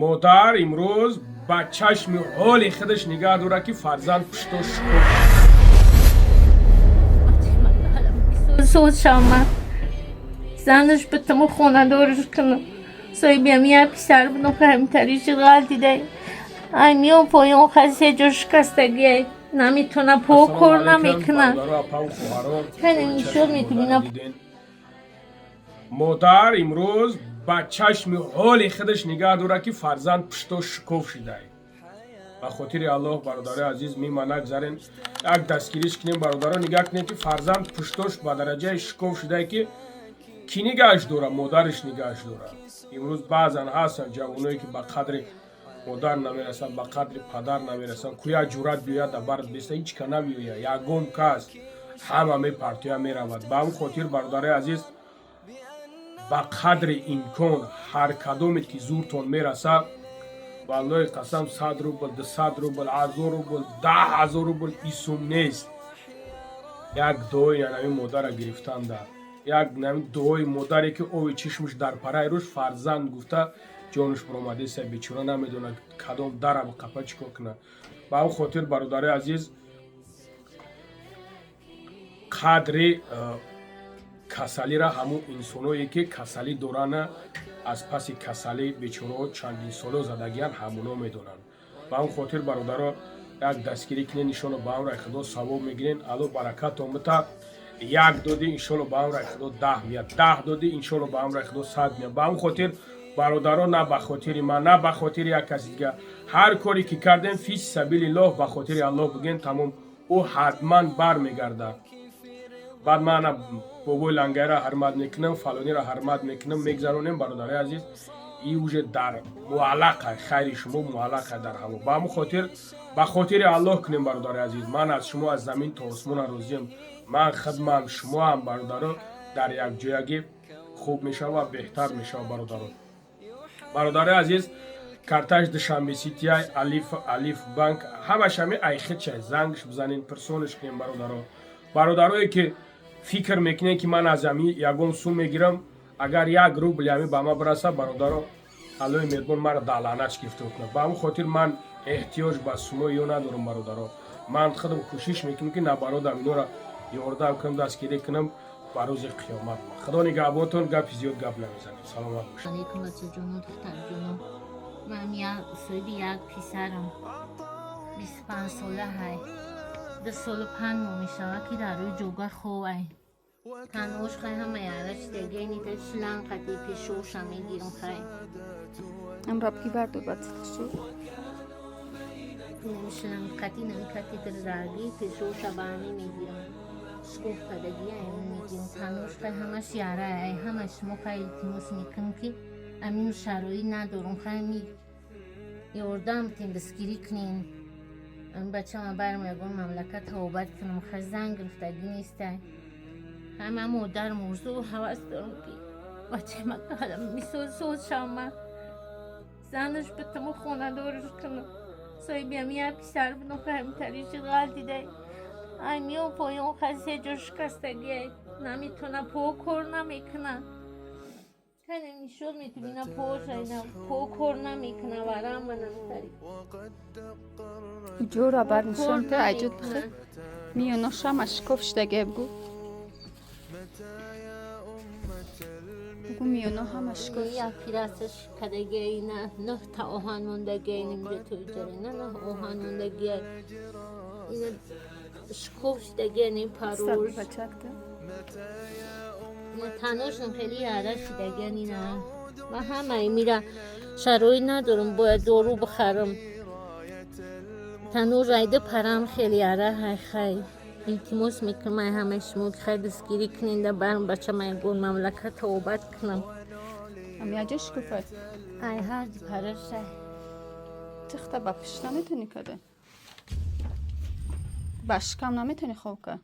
модар имрӯз ба чашми ҳоли худаш нигоҳ дора ки фарзанд пуштош Soğuşama. Zanış bıtımı xona doğru kını. Soybiam ya pisar bunu kayımtari şigaldi de. Ay miyon poyon khase josh kastagi. Namituna pokor namikna. Hani nişol mituna. модар имрӯз ба чашми ҳоли худаш нигоҳ дора ки фарзанд пуштош шукоф шидааст. ба хотири аллоҳ бародари азиз мима нагзарен як дастгириш кунем бародаро нигоҳ кунем ки фарзанд пуштош ба дараҷаи шукоф шидае ки кӣ нигоҳаш дора модараш нигоҳаш дора. имрӯз баъзан ҳастанд ҷавоное ки ба қадри модар намерасанд ба қадри падар намерасанд кӯя ҷуръат биёяд да бард беста ҳичка намеояд ягон кас ҳама мепартоя меравад. ба ҳамн хотир бародари азиз ба қадри имкон ҳар кадоме ки зуртон мераса валлоҳи қасам 100 рубл 200 рубл 1000 рубл 10,000 рубл исум нест. як дуои нами модара гирифтанда як нами дуои модаре ки ови чишмаш дар параи рӯш фарзанд гуфта ҷонаш баромадеса бечора намедонад кадом дара қапа чикор кунад. ба ҳамн хотир бародари азиз қадри касалира ҳамун инсоное ки касалӣ доранд аз паси касалӣ бечораҳо чандин соло задагиянд ҳамуно медонанд. ба ҳамн хотир бародаро як дастгирӣ кунед иншолло ба амраи худо савоб мегирен алло баракатон бита. як додӣ иншолло ба амраи худо 10 меяд 10 додӣ иншолло ба амраи худо 100 меяд. ба ҳамн хотир бародаро на ба хотири ман на ба хотири як каси дигар ҳар коре ки кардем фи сабилиллоҳ ба хотири аллоҳ бигӯем тамом ӯ ҳатман бармегардад. баъд ман бобои лангайра ҳармат мекунам фалонира ҳармат мекунам мегзаронем бародари азиз и уже дар муаллақа хайри шумо муаллақа дар ҳаво. ба ҳамн хотир ба хотири аллоҳ кунем бародари азиз. ман аз шумо аз замин то осмон розиам. ман хидмам шумо ҳам бародаро дар якҷоягӣ хуб мешава беҳтар мешава бародаро. бародари азиз карташ душанбе ситияй алиф банк ҳамаш ҳами айхичай зангш бизанен персонаш кунем бародаро. бародарое ки фикр мекунем ки ман аз ами ягон сум мегирам агар 1 рубл ами ба ман бираса бародаро аллои меҳрубон маро дар лаънат гирифта кунад. ба ҳамн хотир ман эҳтиёҷ ба сумои ё надорам бародаро. ман худам кӯшиш мекунам ки набародам инора ёрдам кунам дастгирӣ кунам ба рӯзи қиёмат. худо нигаҳбонтон гапи зиёд гап намезанем. саломат бошед. من سویدی یک پسرم 25 ساله های 2 سال و 5 ماه می شود که در روی جوگه خواه تنوش خواهی همه یارش دیگه نیده شلنگ قطعی پیشوش هم می گیرم خواهی هم رب کی بردو بد شد شلنگ قطعی نمی قطعی در رگی پیشوش هم برمی می گیرم شکوف کدگی هم می گیرم تنوش خواهی همش یاره های همش ما خواهی التماس میکنم که امین شرایی ندارم خواهی یاردم تیم دستگیری کنین بچه ما برم یکون مملکت توبت کنم خواهی زن گرفتگی نیسته همه مادر موضوع حواس دارم که بچه ما که حالا میسوز شما زنش بتمو خونه دارش کنم سایی بیام یه پیسر بنو خواهیم تریشی غلطی ده میون پایون خواهی جا شکستگی نمیتونه پوکر نمیکنه کنه میشود میتونی پوکر نمیکنه ورم و نمیتری جورا بر نشان که عجود بخیر میونو شما شکوف شدگه بگو بگو میونو همه شکوف یک پیرستش کدگه اینه 9 تا آهن موندگی اینجا توی جره نه آهن موندگی اینه شکوف شدگه نیم پروش سبی بچک ده تناشم خیلی عرش شدگه اینه و همه میره شرایی ندارم باید دارو بخرم تنور رایده پرم خیلی عره های خیلی التماس میکنم همه شما که خیلی دستگیری کنین ده برم بچه من گون مملکت توبت کنم همی اجا شکوفه ای هر دی پرش های تخته با پشت نمیتونی کده بشکم نمیتونی خوب که